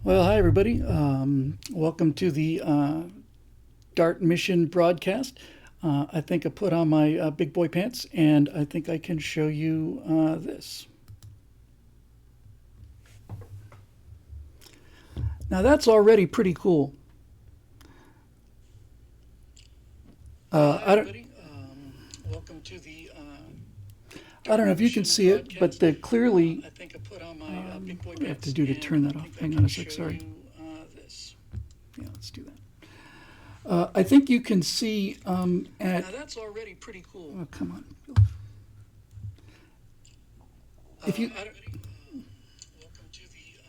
Well, hi everybody. Welcome to the DART mission broadcast. I think I put on my big boy pants, and I think I can show you this. Now that's already pretty cool. I don't. Welcome to the. I don't know if you can see it, but clearly. I think I put on my big boy pants. I have to do to turn that off. Hang on a sec. Sorry. This. Yeah, let's do that. I think you can see at. Now that's already pretty cool. Oh, come on. If you. Welcome to the.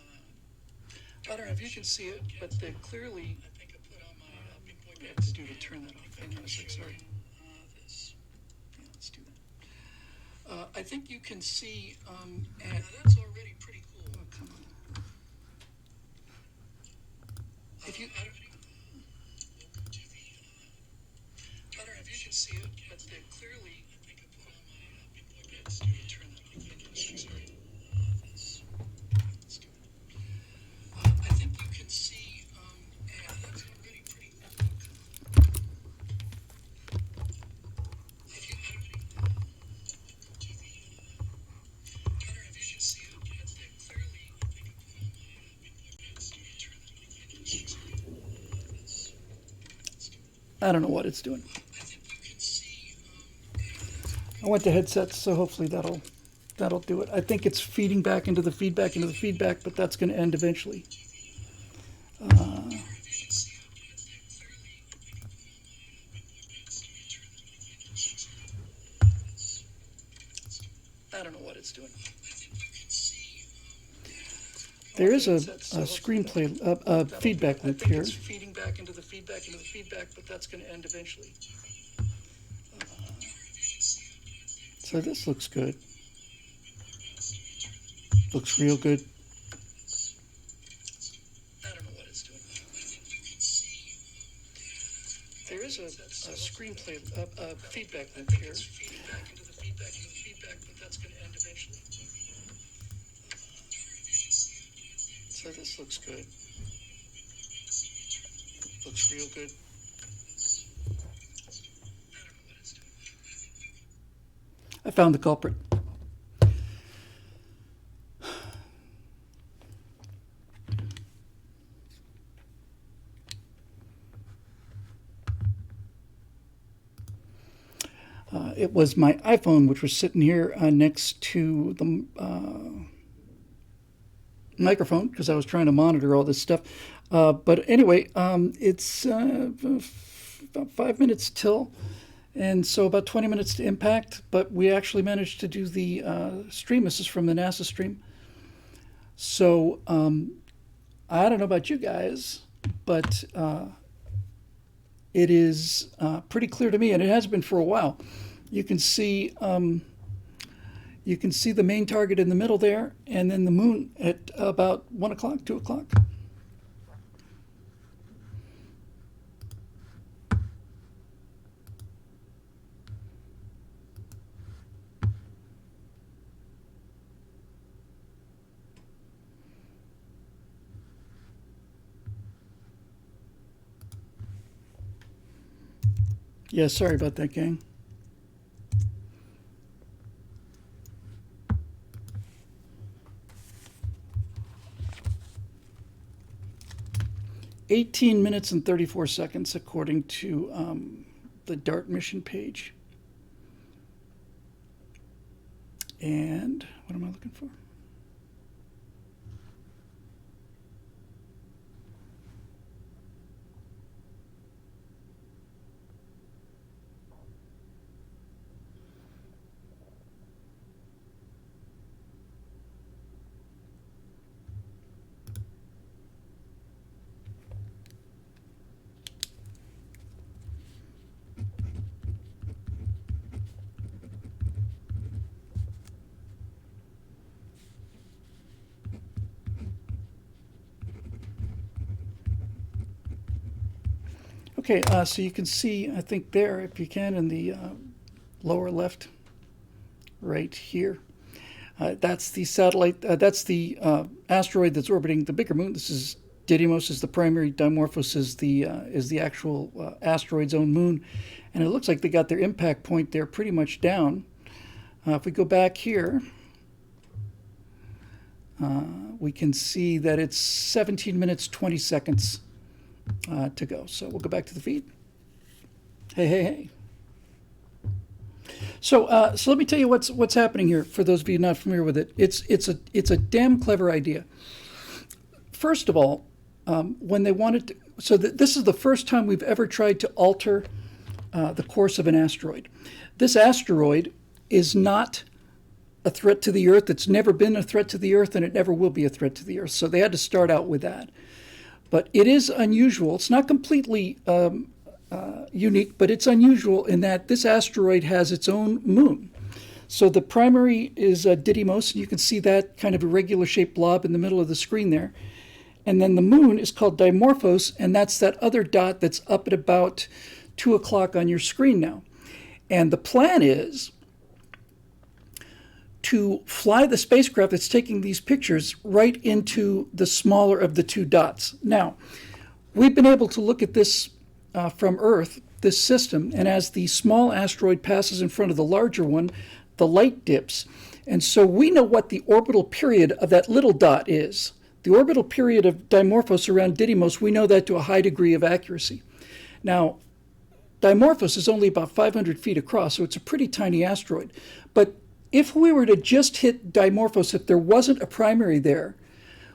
I don't know if you can see it, but clearly. I think I put on my big boy pants. I have to do to turn that off. Hang on a sec. Sorry. This. Yeah, let's do that. I think you can see at. Now that's already pretty cool. Oh, come on. If you. I don't know if you can see it, but clearly, I think I put on my big boy pants to turn that off. Sorry. This. Let's do it. I think you can see, that's already pretty cool. If you, I don't know if you can see it, but clearly, I think I put on my big boy pants to turn that off. Sorry. This. Let's do it. I don't know what it's doing. I went to headsets, so hopefully that'll do it. I think it's feeding back into the feedback, but that's going to end eventually. I don't know what it's doing. There is a screenplay, feedback loop here. It's feeding back into the feedback, but that's going to end eventually. So this looks good. Looks real good. I don't know what it's doing. There is a screenplay, feedback loop here. It's feeding back into the feedback, but that's going to end eventually. So this looks good. Looks real good. I found the culprit. It was my iPhone, which was sitting here next to the microphone because I was trying to monitor all this stuff. But anyway, it's about 5 minutes till. And so about 20 minutes to impact, but we actually managed to do the stream. This is from the NASA stream. So I don't know about you guys, but it is pretty clear to me, and it has been for a while. You can see the main target in the middle there, and then the moon at about 1 o'clock, 2 o'clock. Yeah, sorry about that, gang. (18 minutes and 34 seconds) according to the DART mission page. And what am I looking for? Okay, so you can see, I think there, if you can, in the lower left, right here. That's the satellite, that's the asteroid that's orbiting the bigger moon. This is Didymos is the primary, Dimorphos is the actual asteroid's own moon, and it looks like they got their impact point there pretty much down. If we go back here, we can see that it's 17 minutes 20 seconds to go. So we'll go back to the feed. Hey. So let me tell you what's happening here. For those of you not familiar with it, it's a damn clever idea. First of all, when they wanted to, so this is the first time we've ever tried to alter the course of an asteroid. This asteroid is not a threat to the Earth. It's never been a threat to the Earth, and it never will be a threat to the Earth. So they had to start out with that. But it is unusual. It's not completely unique, but it's unusual in that this asteroid has its own moon. So the primary is Didymos, and you can see that kind of irregular shaped blob in the middle of the screen there. And then the moon is called Dimorphos, and that's that other dot that's up at about 2 o'clock on your screen now. And the plan is to fly the spacecraft that's taking these pictures right into the smaller of the two dots. Now, we've been able to look at this from Earth, this system, and as the small asteroid passes in front of the larger one, the light dips. And so we know what the orbital period of that little dot is. The orbital period of Dimorphos around Didymos, we know that to a high degree of accuracy. Now, Dimorphos is only about 500 feet across, so it's a pretty tiny asteroid. But if we were to just hit Dimorphos, if there wasn't a primary there,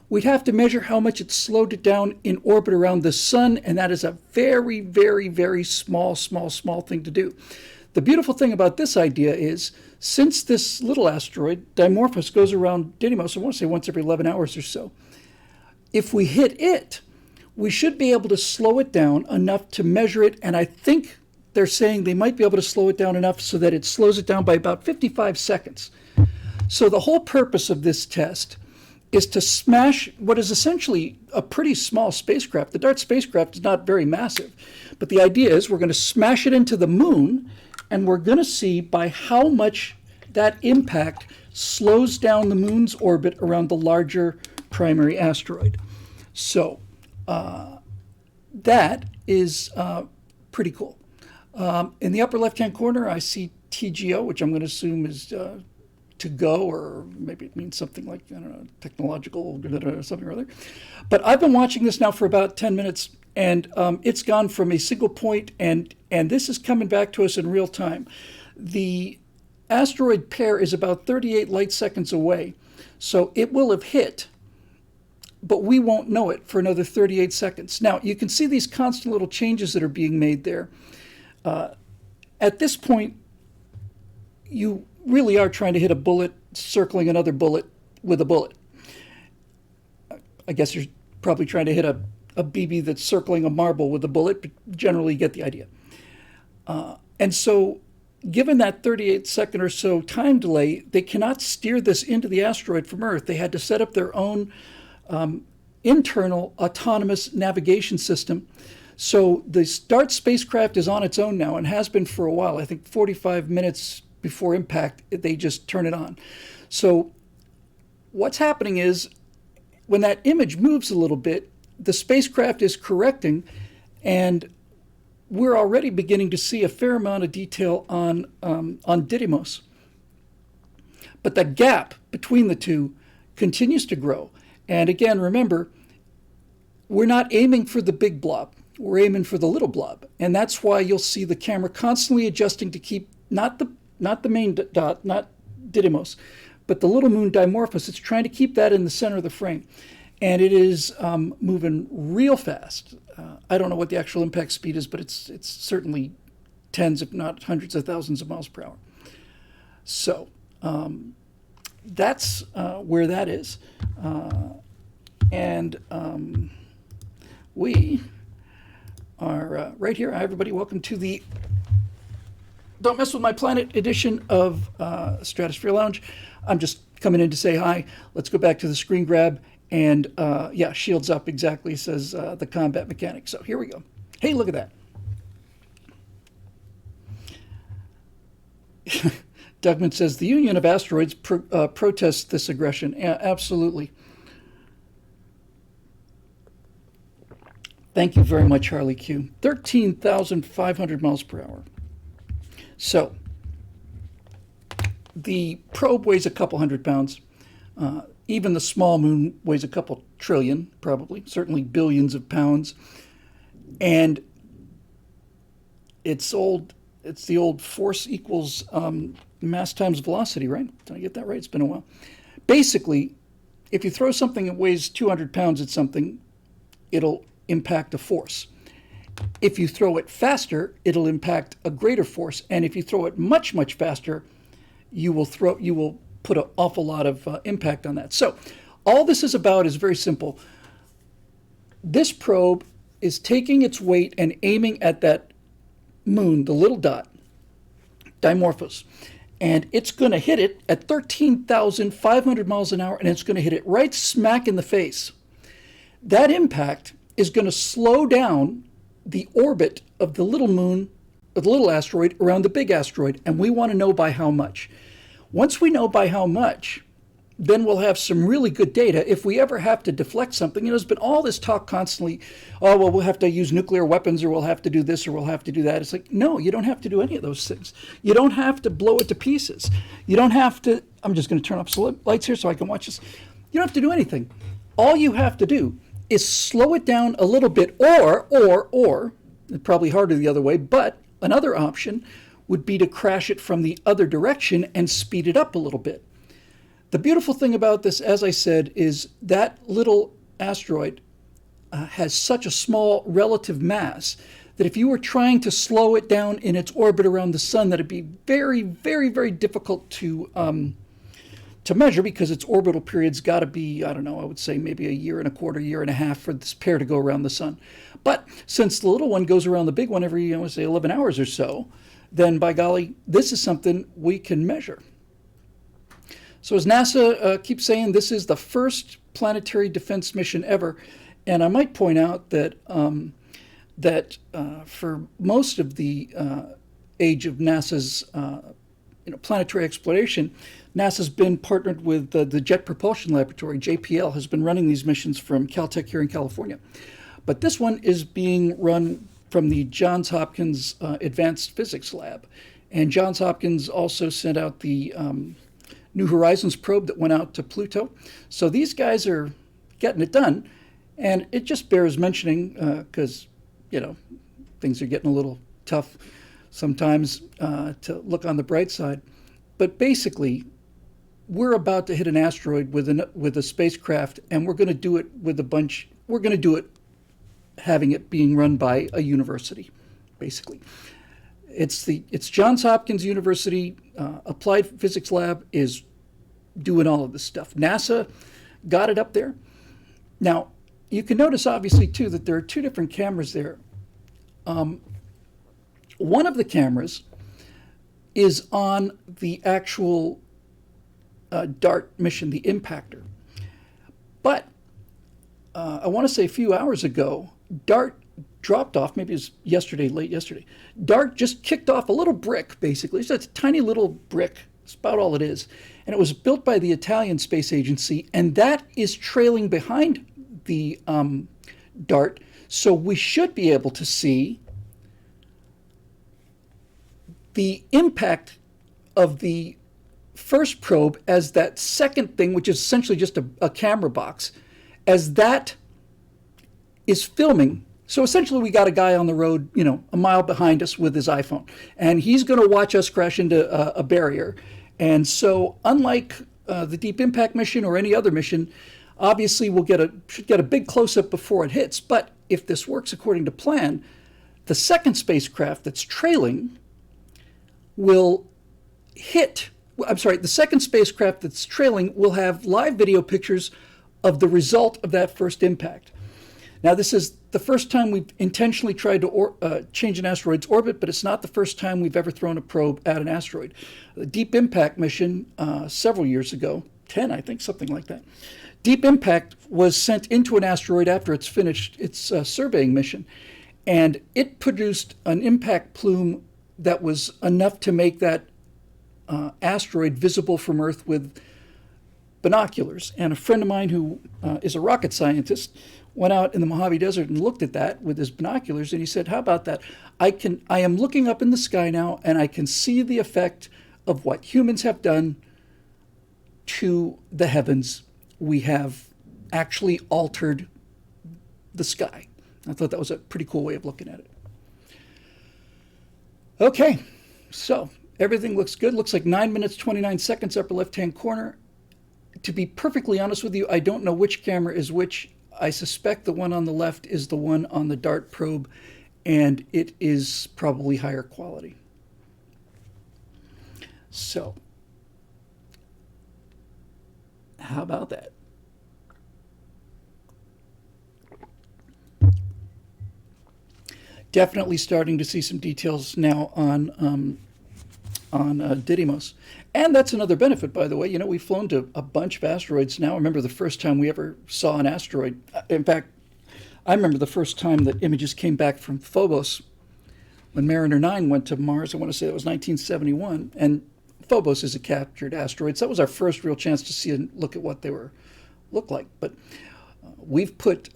we'd have to measure how much it slowed it down in orbit around the sun, and that is a very, very, very small thing to do. The beautiful thing about this idea is, since this little asteroid, Dimorphos, goes around Didymos, I want to say once every 11 hours or so, if we hit it, we should be able to slow it down enough to measure it, and I think they're saying they might be able to slow it down enough so that it slows it down by about 55 seconds. So the whole purpose of this test is to smash what is essentially a pretty small spacecraft. The DART spacecraft is not very massive, but the idea is we're going to smash it into the moon, and we're going to see by how much that impact slows down the moon's orbit around the larger primary asteroid. So that is pretty cool. In the upper left-hand corner, I see TGO, which I'm going to assume is to go, or maybe it means something like, I don't know, technological or something or other. But I've been watching this now for about 10 minutes, and it's gone from a single point, and this is coming back to us in real time. The asteroid pair is about 38 light seconds away, so it will have hit, but we won't know it for another 38 seconds. Now, you can see these constant little changes that are being made there. At this point, you really are trying to hit a bullet circling another bullet with a bullet. I guess you're probably trying to hit a BB that's circling a marble with a bullet, but generally you get the idea. And so, given that 38-second or so time delay, they cannot steer this into the asteroid from Earth. They had to set up their own internal autonomous navigation system. So the DART spacecraft is on its own now and has been for a while. I think 45 minutes before impact, they just turn it on. So what's happening is when that image moves a little bit, the spacecraft is correcting, and we're already beginning to see a fair amount of detail on Didymos. But the gap between the two continues to grow. And again, remember, we're not aiming for the big blob. We're aiming for the little blob. And that's why you'll see the camera constantly adjusting to keep not the main dot, not Didymos, but the little moon Dimorphos. It's trying to keep that in the center of the frame. And it is moving real fast. I don't know what the actual impact speed is, but it's certainly tens, if not hundreds of thousands of miles per hour. So that's where that is. We are right here. Hi, everybody. Welcome to the Don't Mess With My Planet edition of Stratosphere Lounge. I'm just coming in to say hi. Let's go back to the screen grab. And yeah, shields up, exactly, says the combat mechanic. So here we go. Hey, look at that. Dougman says, the Union of Asteroids protests this aggression. Yeah, absolutely. Thank you very much, Harley Q. 13,500 miles per hour. So, the probe weighs a couple hundred pounds. Even the small moon weighs a couple trillion, probably, certainly billions of pounds. And it's the old force equals mass times velocity, right? Did I get that right? It's been a while. Basically, if you throw something that weighs 200 pounds at something, it'll impact a force. If you throw it faster, it'll impact a greater force. And if you throw it much, much faster, you will put an awful lot of impact on that. So all this is about is very simple. This probe is taking its weight and aiming at that moon, the little dot, Dimorphos, and it's going to hit it at 13,500 miles an hour, and it's going to hit it right smack in the face. That impact is going to slow down the orbit of the little moon, of the little asteroid, around the big asteroid, and we want to know by how much. Once we know by how much, then we'll have some really good data. If we ever have to deflect something, there's been all this talk constantly, oh, well, we'll have to use nuclear weapons, or we'll have to do this, or we'll have to do that. It's like, no, you don't have to do any of those things. You don't have to blow it to pieces. You don't have to, I'm just going to turn off some lights here so I can watch this. You don't have to do anything. All you have to do is slow it down a little bit, or, probably harder the other way, but another option would be to crash it from the other direction and speed it up a little bit. The beautiful thing about this, as I said, is that little asteroid has such a small relative mass that if you were trying to slow it down in its orbit around the sun, that'd be very, very, very difficult to measure, because its orbital period's got to be, I don't know, I would say maybe a year and a quarter, year and a half for this pair to go around the sun. But since the little one goes around the big one every, I would say, 11 hours or so, then by golly, this is something we can measure. So as NASA keeps saying, this is the first planetary defense mission ever. And I might point out that for most of the age of NASA's planetary exploration, NASA's been partnered with the Jet Propulsion Laboratory. JPL has been running these missions from Caltech here in California. But this one is being run from the Johns Hopkins Advanced Physics Lab. And Johns Hopkins also sent out the New Horizons probe that went out to Pluto. So these guys are getting it done. And it just bears mentioning, because, things are getting a little tough sometimes to look on the bright side. But basically, we're about to hit an asteroid with a spacecraft, and we're going to do it with we're going to do it having it being run by a university, basically. It's Johns Hopkins University Applied Physics Lab is doing all of this stuff. NASA got it up there. Now, you can notice, obviously, too, that there are two different cameras there. One of the cameras is on the actual DART mission, the impactor. But I want to say a few hours ago, DART dropped off, maybe it was yesterday, late yesterday. DART just kicked off a little brick, basically. It's a tiny little brick. It's about all it is. And it was built by the Italian Space Agency, and that is trailing behind the DART. So we should be able to see the impact of the first probe as that second thing, which is essentially just a camera box, as that is filming. So essentially we got a guy on the road, a mile behind us with his iPhone, and he's going to watch us crash into a barrier. And so unlike the Deep Impact mission or any other mission, obviously we'll should get a big close-up before it hits. But if this works according to plan, the second spacecraft that's trailing will the second spacecraft that's trailing will have live video pictures of the result of that first impact. Now, this is the first time we've intentionally tried to change an asteroid's orbit, but it's not the first time we've ever thrown a probe at an asteroid. The Deep Impact mission several years ago, 10, I think, something like that. Deep Impact was sent into an asteroid after it's finished its surveying mission, and it produced an impact plume that was enough to make that asteroid visible from Earth with binoculars. And a friend of mine who is a rocket scientist went out in the Mojave Desert and looked at that with his binoculars, and he said, how about that? I am looking up in the sky now, and I can see the effect of what humans have done to the heavens. We have actually altered the sky. I thought that was a pretty cool way of looking at it. Okay, so everything looks good. Looks like 9 minutes, 29 seconds, upper left-hand corner. To be perfectly honest with you, I don't know which camera is which. I suspect the one on the left is the one on the DART probe, and it is probably higher quality. So, how about that? Definitely starting to see some details now on Didymos. And that's another benefit, by the way. You know, we've flown to a bunch of asteroids now. I remember the first time we ever saw an asteroid. In fact, I remember the first time that images came back from Phobos when Mariner 9 went to Mars. I want to say that was 1971. And Phobos is a captured asteroid. So that was our first real chance to see and look at what they look like. But we've put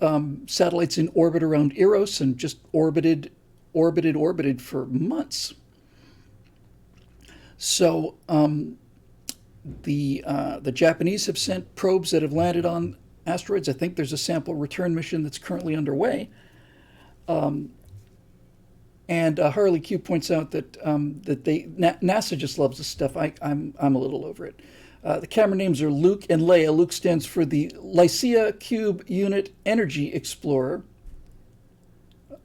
satellites in orbit around Eros and just orbited for months. So the Japanese have sent probes that have landed on asteroids. I think there's a sample return mission that's currently underway. And Harley Q points out that NASA just loves this stuff. I'm a little over it. The camera names are Luke and Leia. Luke stands for the Lycia Cube Unit Energy Explorer.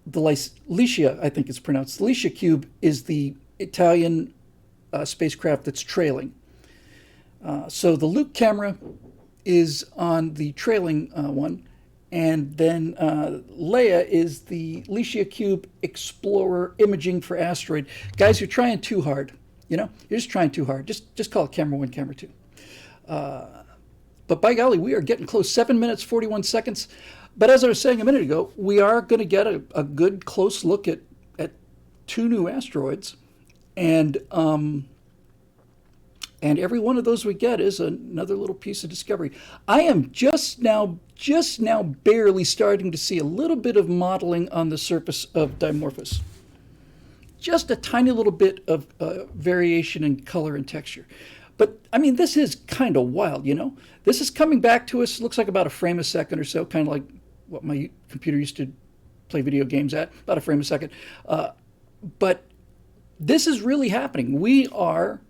The Lycia, I think it's pronounced. The Lycia Cube is the Italian spacecraft that's trailing. So the Luke camera is on the trailing one, and then Leia is the Lycia Cube Explorer imaging for asteroid. Guys, you're trying too hard. You know, you're just trying too hard. Just call it camera 1, camera 2. But by golly, we are getting close. 7 minutes, 41 seconds. But as I was saying a minute ago, we are going to get a good close look at 2 new asteroids. And every one of those we get is another little piece of discovery. I am just now barely starting to see a little bit of modeling on the surface of Dimorphos. Just a tiny little bit of variation in color and texture. But, I mean, this is kind of wild, you know? This is coming back to us, looks like about a frame a second or so, kind of like what my computer used to play video games at, about a frame a second. But this is really happening. We are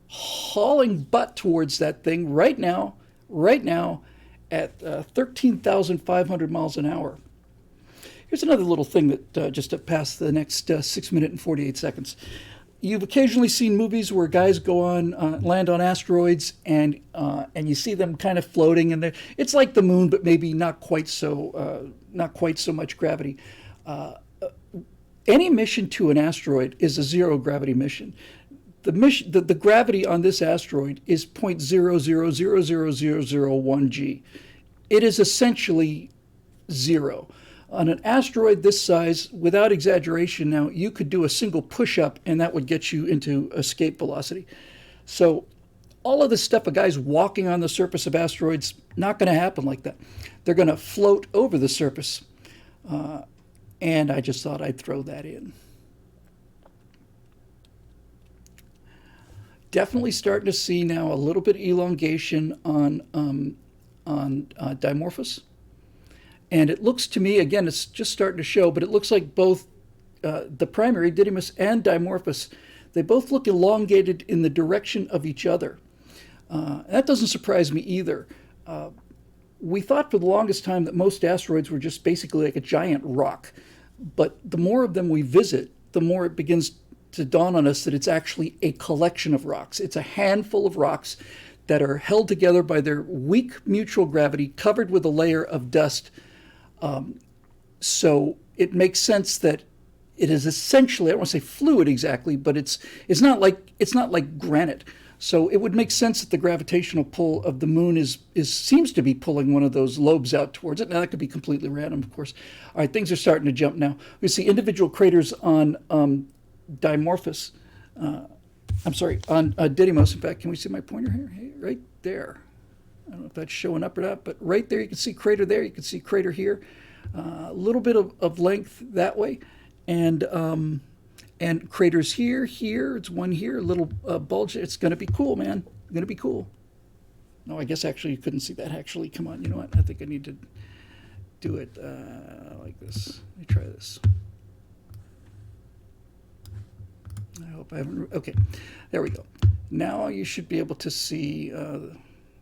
hauling butt towards that thing right now at 13,500 miles an hour. Here's another little thing that just to pass the next 6 minutes and 48 seconds. You've occasionally seen movies where guys go on land on asteroids and you see them kind of floating, and it's like the moon, but maybe not quite so much gravity. Any mission to an asteroid is a zero gravity mission. The gravity on this asteroid is 0.0000001 g. It is essentially zero. On an asteroid this size, without exaggeration now, you could do a single push-up and that would get you into escape velocity. So all of this stuff, a guy's walking on the surface of asteroids, not going to happen like that. They're going to float over the surface. And I just thought I'd throw that in. Definitely starting to see now a little bit of elongation on Dimorphos. And it looks to me, again, it's just starting to show, but it looks like both the primary, Didymos, and Dimorphos, they both look elongated in the direction of each other. That doesn't surprise me either. We thought for the longest time that most asteroids were just basically like a giant rock. But the more of them we visit, the more it begins to dawn on us that it's actually a collection of rocks. It's a handful of rocks that are held together by their weak mutual gravity, covered with a layer of dust. So it makes sense that it is essentially, I don't want to say fluid exactly, but it's not like granite. So it would make sense that the gravitational pull of the moon seems to be pulling one of those lobes out towards it. Now that could be completely random, of course. All right, things are starting to jump now. We see individual craters on Dimorphos. On Didymos. In fact, can we see my pointer here? Hey, right there. I don't know if that's showing up or not, but right there you can see crater there. You can see crater here. A little bit of length that way. And craters here, here. It's one here, a little bulge. It's going to be cool, man. Going to be cool. No, I guess actually you couldn't see that. Actually, come on. You know what? I think I need to do it like this. Let me try this. I hope I haven't. Okay, there we go. Now you should be able to see.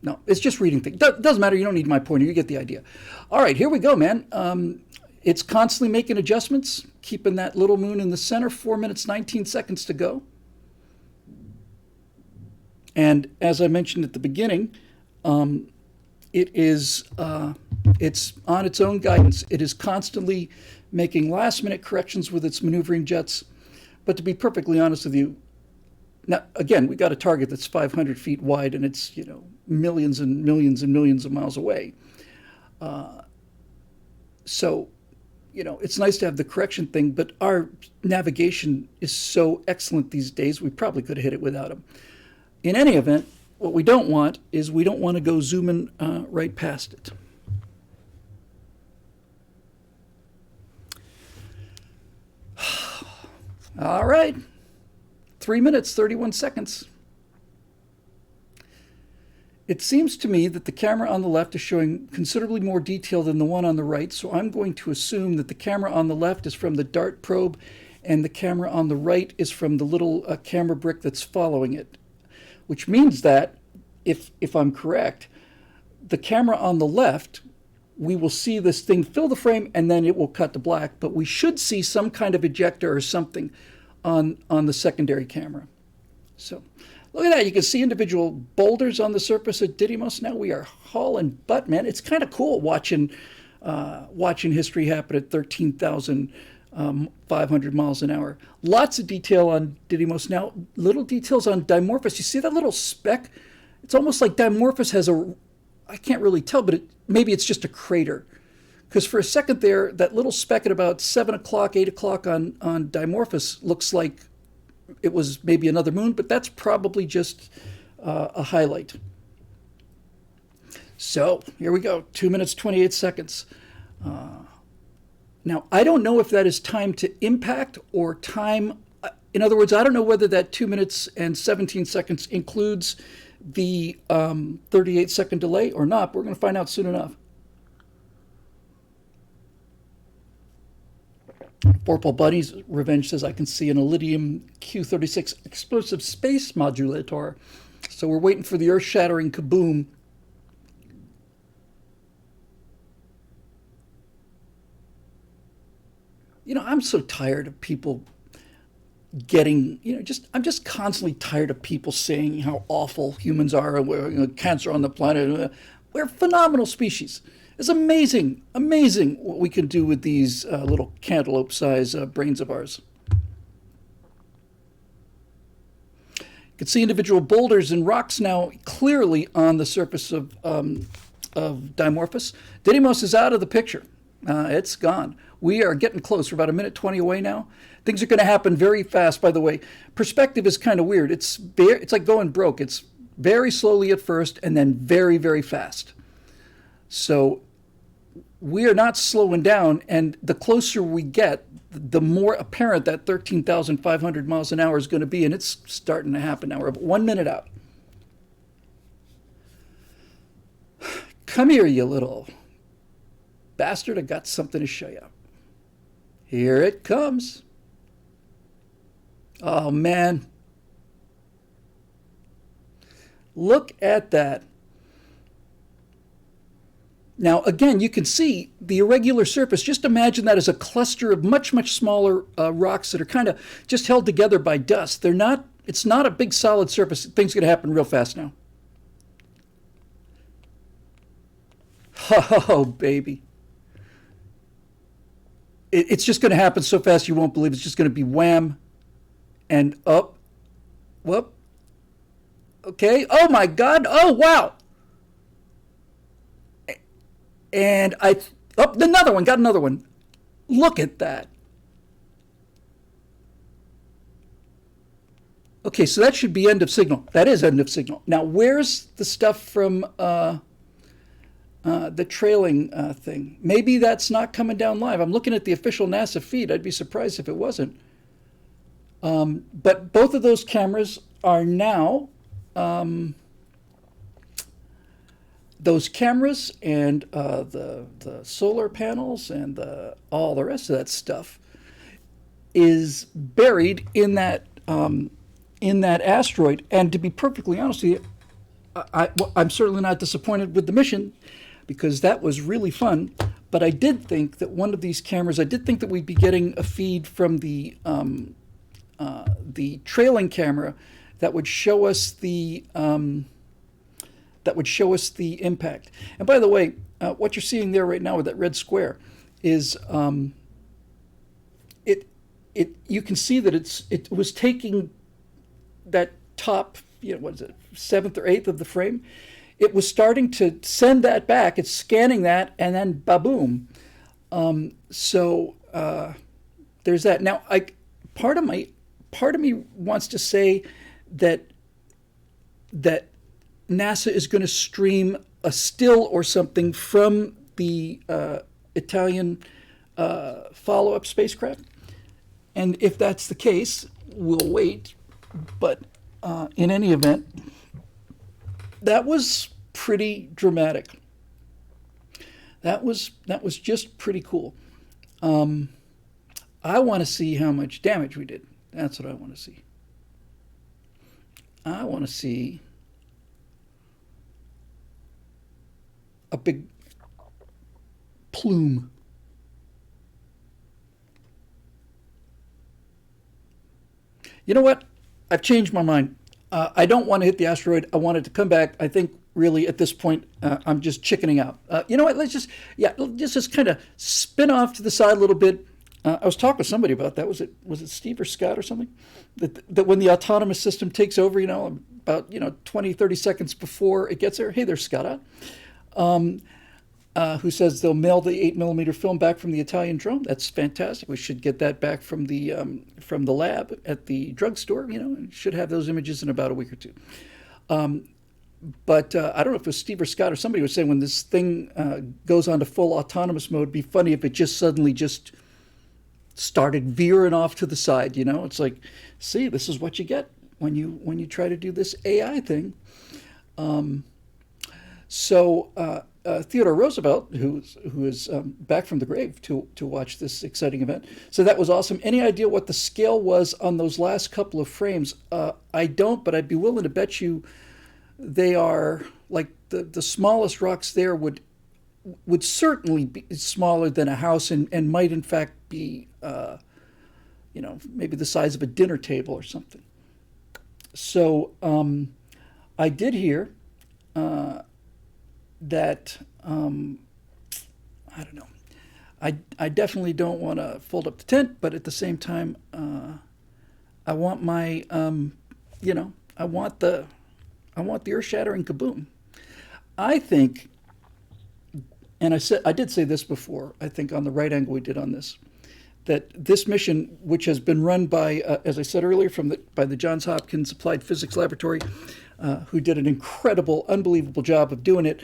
No, it's just reading things. Doesn't matter. You don't need my pointer. You get the idea. All right, here we go, man. It's constantly making adjustments, keeping that little moon in the center. 4 minutes, 19 seconds to go. And as I mentioned at the beginning, it's on its own guidance. It is constantly making last-minute corrections with its maneuvering jets. But to be perfectly honest with you, now again, we got a target that's 500 feet wide, and it's millions and millions and millions of miles away. So it's nice to have the correction thing, but our navigation is so excellent these days, we probably could have hit it without them. In any event, what we don't want is we don't want to go zooming right past it. All right. 3 minutes, 31 seconds. It seems to me that the camera on the left is showing considerably more detail than the one on the right, so I'm going to assume that the camera on the left is from the DART probe and the camera on the right is from the little camera brick that's following it, which means that, if I'm correct, the camera on the left, we will see this thing fill the frame and then it will cut to black, but we should see some kind of ejector or something on the secondary camera. So look at that. You can see individual boulders on the surface of Didymos. Now we are hauling butt, man. It's kind of cool watching history happen at 13,500 miles an hour. Lots of detail on Didymos. Now, little details on Dimorphos. You see that little speck? It's almost like Dimorphos has I can't really tell, but maybe it's just a crater. Because for a second there, that little speck at about 7 o'clock, 8 o'clock on Dimorphos looks like it was maybe another moon, but that's probably just a highlight. So here we go, 2 minutes, 28 seconds. Now, I don't know if that is time to impact or time. In other words, I don't know whether that 2 minutes and 17 seconds includes the 38-second delay or not, but we're going to find out soon enough. Vorpal Bunny's Revenge says, I can see an Iridium Q-36 explosive space modulator. So we're waiting for the earth-shattering kaboom. I'm so tired of people getting, I'm just constantly tired of people saying how awful humans are and we're cancer on the planet. We're a phenomenal species. It's amazing, amazing what we can do with these little cantaloupe-sized brains of ours. You can see individual boulders and rocks now clearly on the surface of Dimorphos. Didymos is out of the picture. It's gone. We are getting close. We're about 1 minute 20 away now. Things are going to happen very fast, by the way. Perspective is kind of weird. It's like going broke. It's very slowly at first and then very, very fast. So we are not slowing down, and the closer we get, the more apparent that 13,500 miles an hour is going to be, and it's starting to happen now. We're about 1 minute out. Come here, you little bastard. I got something to show you. Here it comes. Oh, man. Look at that. Now, again, you can see the irregular surface. Just imagine that as a cluster of much, much smaller rocks that are kind of just held together by dust. It's not a big solid surface. Things are going to happen real fast now. Oh, baby. It's just going to happen so fast you won't believe it. It's just going to be wham and up. Whoop. Okay. Oh, my God. Oh, wow. And another one, got another one. Look at that. Okay, so that should be end of signal. That is end of signal. Now, where's the stuff from the trailing thing. Maybe that's not coming down live. I'm looking at the official NASA feed. I'd be surprised if it wasn't. But both of those cameras are now, those cameras and the solar panels and all the rest of that stuff is buried in that asteroid. And to be perfectly honest with you, I'm certainly not disappointed with the mission, because that was really fun. But I did think that one of these cameras, I did think that we'd be getting a feed from the trailing camera that would show us the impact. And by the way, what you're seeing there right now with that red square is you can see that it was taking that top, what is it, 7th or 8th of the frame. It was starting to send that back. It's scanning that, and then baboom. So there's that. Now, part of me wants to say that NASA is going to stream a still or something from the Italian follow-up spacecraft. And if that's the case, we'll wait. But in any event, that was pretty dramatic. That was just pretty cool. I want to see how much damage we did. That's what I want to see. I want to see a big plume. You know what? I've changed my mind. I don't want to hit the asteroid. I want it to come back. I think really at this point, I'm just chickening out. You know what? Let's just kind of spin off to the side a little bit. I was talking with somebody about that. Was it Steve or Scott or something? That when the autonomous system takes over, about 20, 30 seconds before it gets there. Hey, there's Scott. Who says they'll mail the 8mm film back from the Italian drone. That's fantastic. We should get that back from the lab at the drugstore, and should have those images in about a week or two. But I don't know if it was Steve or Scott or somebody was saying when this thing goes on to full autonomous mode, it'd be funny if it just suddenly just started veering off to the side. It's like, see, this is what you get when you try to do this AI thing. So Theodore Roosevelt, who is back from the grave to watch this exciting event, so that was awesome. Any idea what the scale was on those last couple of frames? I don't, but I'd be willing to bet you they are like the smallest rocks there would certainly be smaller than a house and might in fact be maybe the size of a dinner table or something. So I did hear that I don't know. I definitely don't want to fold up the tent, but at the same time, I want my I want the earth-shattering kaboom. I think, and I did say this before. I think on the right angle we did on this, that this mission, which has been run by, as I said earlier, by the Johns Hopkins Applied Physics Laboratory, who did an incredible, unbelievable job of doing it.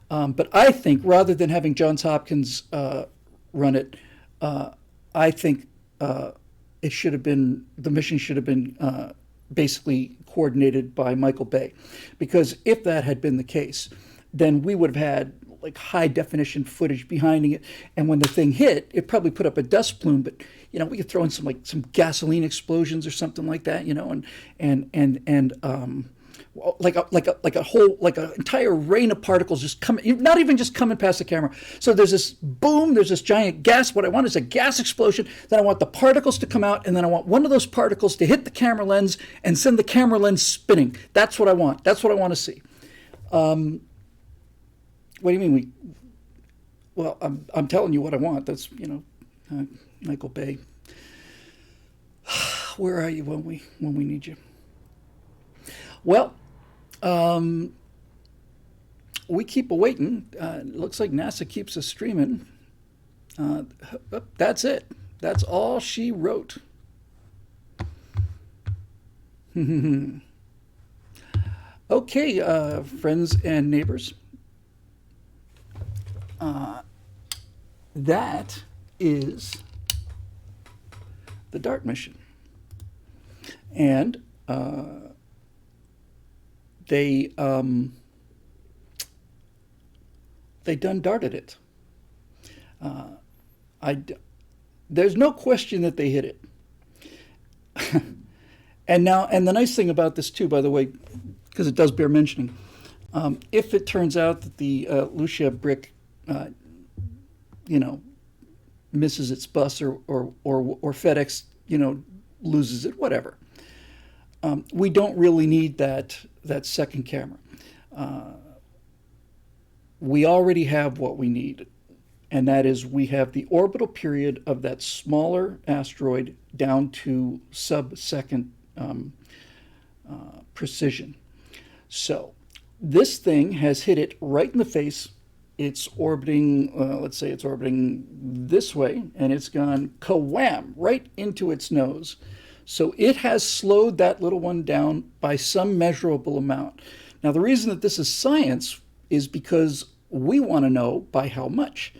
But I think rather than having Johns Hopkins run it, I think the mission should have been basically coordinated by Michael Bay, because if that had been the case, then we would have had like high definition footage behind it, and when the thing hit, it probably put up a dust plume. But we could throw in some gasoline explosions or something like that, like an entire rain of particles just coming, not even just coming past the camera. So there's this boom, there's this giant gas. What I want is a gas explosion. Then I want the particles to come out, and then I want one of those particles to hit the camera lens and send the camera lens spinning. That's what I want. That's what I want to see. What do you mean Well, I'm telling you what I want. That's Michael Bay. Where are you when we need you? Well, we keep awaiting. Looks like NASA keeps us streaming. That's it. That's all she wrote. Okay, friends and neighbors. That is the DART mission. And they done darted it. There's no question that they hit it. And the nice thing about this too, by the way, because it does bear mentioning, if it turns out that the Lucia brick, misses its bus or FedEx, loses it, whatever. We don't really need that second camera. We already have what we need, and that is we have the orbital period of that smaller asteroid down to sub-second precision. So this thing has hit it right in the face. It's orbiting, let's say it's orbiting this way, and it's gone ka-wham right into its nose. So it has slowed that little one down by some measurable amount. Now, the reason that this is science is because we want to know by how much.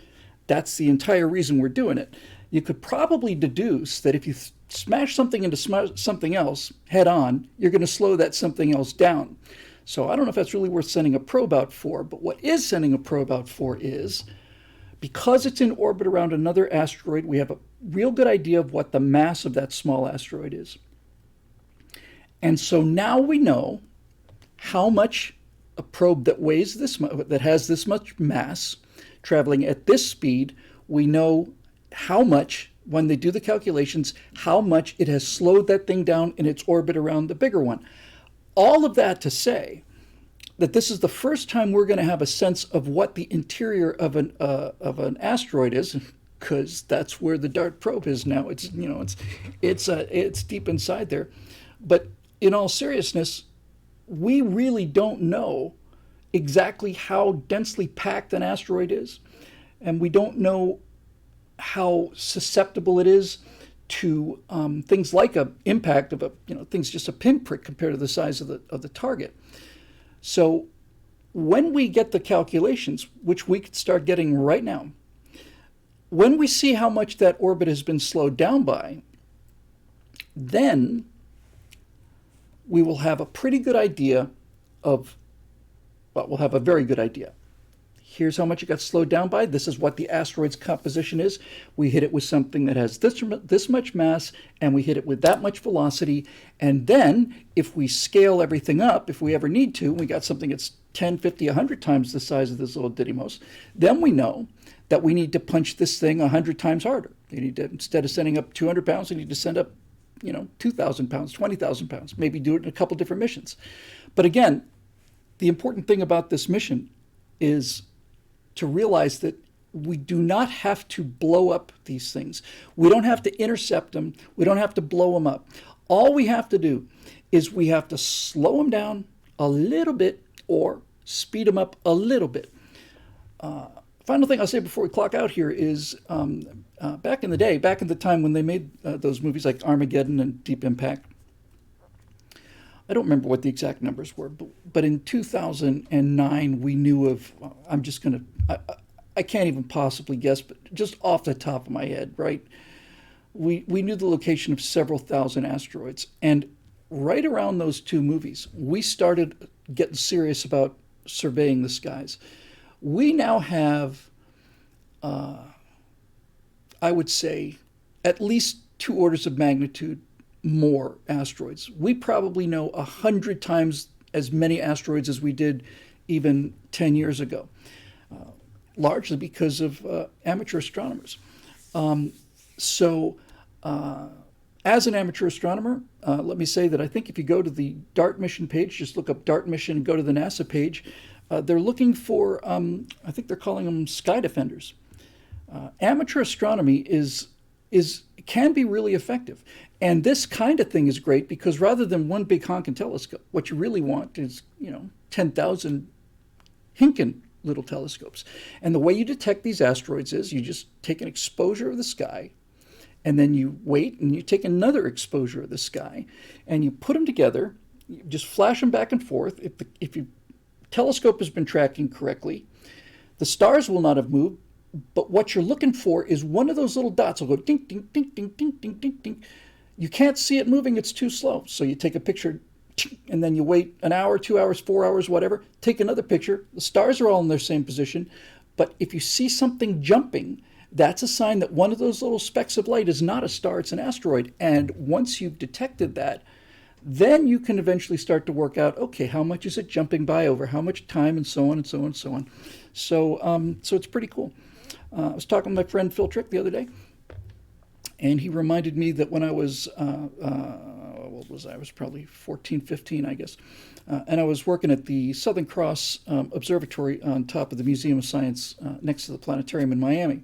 That's the entire reason we're doing it. You could probably deduce that if you smash something into something else head on, you're going to slow that something else down. So I don't know if that's really worth sending a probe out for, but what is sending a probe out for is, because it's in orbit around another asteroid, we have a real good idea of what the mass of that small asteroid is. And so now we know how much a probe that weighs that has this much mass, traveling at this speed, we know how much, when they do the calculations, how much it has slowed that thing down in its orbit around the bigger one. All of that to say that this is the first time we're going to have a sense of what the interior of an asteroid is, because that's where the DART probe is now. It's deep inside there. But in all seriousness, we really don't know exactly how densely packed an asteroid is, and we don't know how susceptible it is to things like an impact of things just a pinprick compared to the size of the target. So when we get the calculations, which we could start getting right now, when we see how much that orbit has been slowed down by, then we will have a pretty good idea we'll have a very good idea. Here's how much it got slowed down by. This is what the asteroid's composition is. We hit it with something that has this much mass, and we hit it with that much velocity. And then if we scale everything up, if we ever need to, we got something that's 10, 50, 100 times the size of this little Didymos, then we know that we need to punch this thing 100 times harder. You need to, instead of sending up 200 pounds, you need to send up 2,000 pounds, 20,000 pounds, maybe do it in a couple different missions. But again, the important thing about this mission is to realize that we do not have to blow up these things. We don't have to intercept them. We don't have to blow them up. All we have to do is we have to slow them down a little bit or speed them up a little bit. Final thing I'll say before we clock out here is back in the time when they made those movies like Armageddon and Deep Impact, I don't remember what the exact numbers were, but in 2009 we knew of, I can't even possibly guess, but just off the top of my head, right? We knew the location of several thousand asteroids. And right around those two movies, we started getting serious about surveying the skies. We now have, I would say, at least 2 orders of magnitude more asteroids. We probably know 100 times as many asteroids as we did even 10 years ago, largely because of amateur astronomers. As an amateur astronomer, let me say that I think if you go to the DART mission page, just look up DART mission and go to the NASA page, they're looking for, I think they're calling them sky defenders. Amateur astronomy can be really effective. And this kind of thing is great because rather than one big honking telescope, what you really want is, 10,000 hinkin little telescopes. And the way you detect these asteroids is you just take an exposure of the sky, and then you wait and you take another exposure of the sky, and you put them together, you just flash them back and forth. If your telescope has been tracking correctly, The stars will not have moved, but what you're looking for is one of those little dots will go ding, ding, ding, ding, ding, ding, ding, ding. You can't see it moving, it's too slow. So you take a picture and then you wait an hour, 2 hours, 4 hours, whatever, take another picture. The stars are all in their same position. But if you see something jumping, that's a sign that one of those little specks of light is not a star, it's an asteroid. And once you've detected that, then you can eventually start to work out, okay, how much is it jumping by over how much time, and so on and so on and so on. So it's pretty cool. I was talking with my friend Phil Trick the other day, and he reminded me that when I was, what was I? I was probably 14, 15, I guess. And I was working at the Southern Cross Observatory on top of the Museum of Science next to the planetarium in Miami.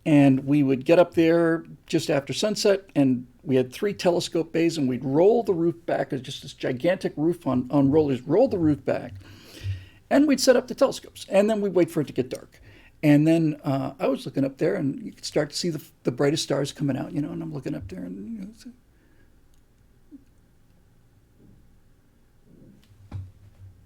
And we would get up there just after sunset, and we had 3 telescope bays, and we'd roll the roof back, just this gigantic roof on rollers, roll the roof back, and we'd set up the telescopes, and then we'd wait for it to get dark. And then I was looking up there, and you could start to see the brightest stars coming out, and I'm looking up there, and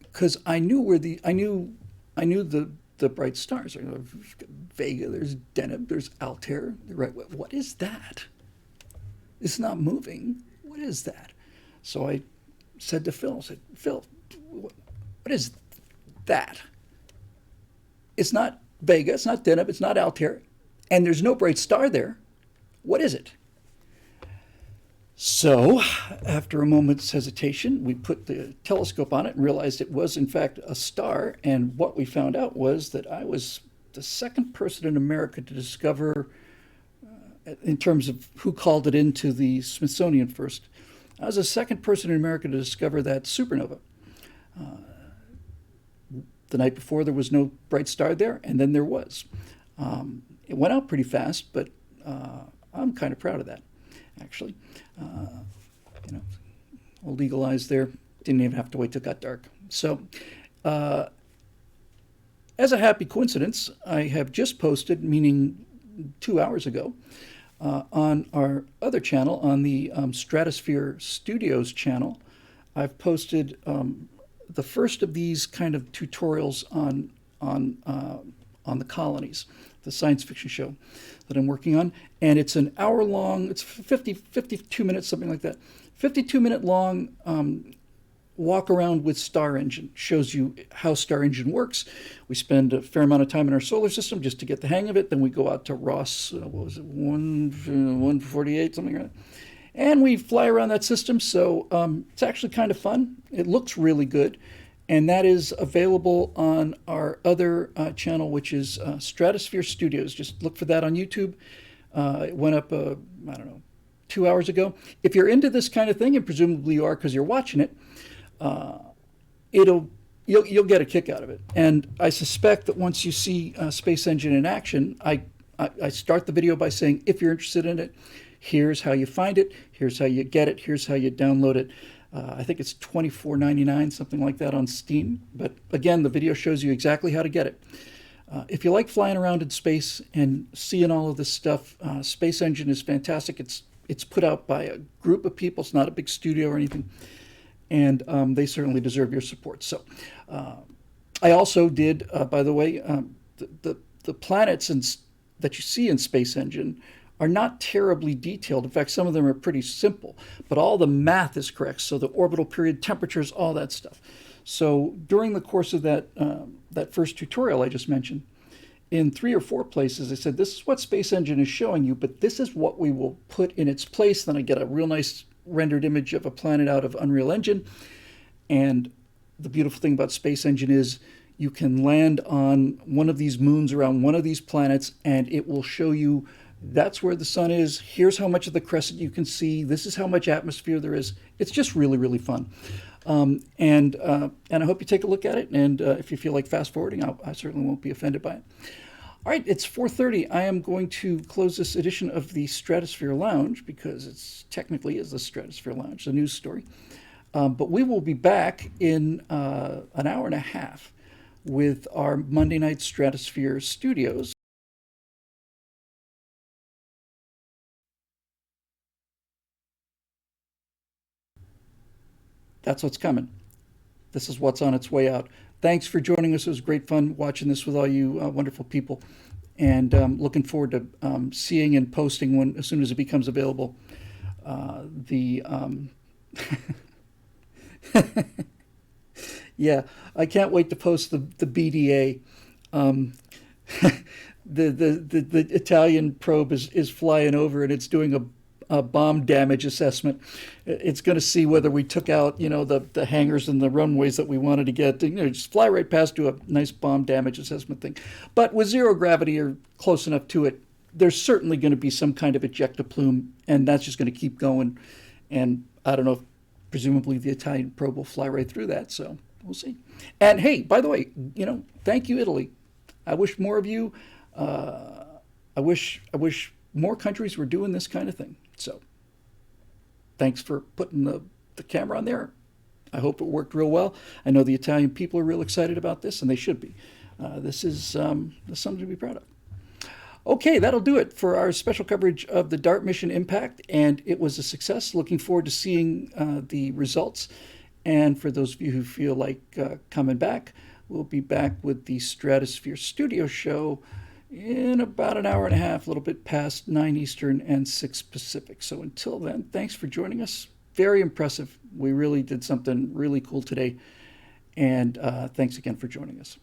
because I knew the bright stars. There's Vega, there's Deneb, there's Altair. Right, what is that? It's not moving. What is that? So I said to Phil, Phil, what is that? It's not Vega, it's not Deneb, it's not Altair, and there's no bright star there. What is it? So, after a moment's hesitation, we put the telescope on it and realized it was, in fact, a star. And what we found out was that I was the second person in America to discover, in terms of who called it into the Smithsonian first, I was the second person in America to discover that supernova. The night before, there was no bright star there, and then there was. It went out pretty fast, but I'm kind of proud of that, actually. Old eagle eyes there. Didn't even have to wait till it got dark. So, as a happy coincidence, I have just posted, meaning 2 hours ago, on our other channel, on the Stratosphere Studios channel, I've posted the first of these kind of tutorials on the colonies, the science fiction show that I'm working on. And it's an hour long, it's 52 minutes, something like that. 52-minute long walk around with Star Engine. Shows you how Star Engine works. We spend a fair amount of time in our solar system just to get the hang of it. Then we go out to Ross, what was it, 148, something like that. And we fly around that system. So it's actually kind of fun. It looks really good. And that is available on our other channel, which is Stratosphere Studios. Just look for that on YouTube. It went up, I don't know, 2 hours ago. If you're into this kind of thing, and presumably you are because you're watching it, you'll get a kick out of it. And I suspect that once you see Space Engine in action, I start the video by saying, if you're interested in it, here's how you find it, here's how you get it, here's how you download it. I think it's $24.99, something like that on Steam. But again, the video shows you exactly how to get it. If you like flying around in space and seeing all of this stuff, Space Engine is fantastic. It's put out by a group of people. It's not a big studio or anything. And they certainly deserve your support. So I also did, by the way, the planets that you see in Space Engine are not terribly detailed. In fact, some of them are pretty simple, but all the math is correct. So the orbital period, temperatures, all that stuff. So during the course of that first tutorial I just mentioned, in 3 or 4 places, I said, this is what Space Engine is showing you, but this is what we will put in its place. Then I get a real nice rendered image of a planet out of Unreal Engine. And the beautiful thing about Space Engine is you can land on one of these moons around one of these planets, and it will show you that's where the sun is. Here's how much of the crescent you can see. This is how much atmosphere there is. It's just really, really fun. And I hope you take a look at it. And if you feel like fast forwarding, I certainly won't be offended by it. All right, it's 4:30. I am going to close this edition of the Stratosphere Lounge because it's technically is the Stratosphere Lounge, the news story. But we will be back in an hour and a half with our Monday night Stratosphere Studios. That's what's coming. this is what's on its way out. Thanks for joining us. It was great fun watching this with all you wonderful people, and looking forward to seeing and posting when as soon as it becomes available. The Yeah, I can't wait to post the BDA. Um, the Italian probe is flying over, and it's doing a bomb damage assessment. It's going to see whether we took out, the hangars and the runways that we wanted to get. Just fly right past, do a nice bomb damage assessment thing. But with zero gravity or close enough to it, there's certainly going to be some kind of ejecta plume, and that's just going to keep going. And I don't know if presumably the Italian probe will fly right through that. So we'll see. And hey, by the way, thank you, Italy. I wish more of you. I wish more countries were doing this kind of thing. So thanks for putting the camera on there. I hope it worked real well. I know the Italian people are real excited about this, and they should be. This is something to be proud of. Okay, that'll do it for our special coverage of the DART mission impact, and it was a success. Looking forward to seeing the results. And for those of you who feel like coming back, we'll be back with the Stratosphere Studio Show in about an hour and a half, a little bit past 9 Eastern and 6 Pacific. So until then, thanks for joining us. Very impressive. We really did something really cool today. And thanks again for joining us.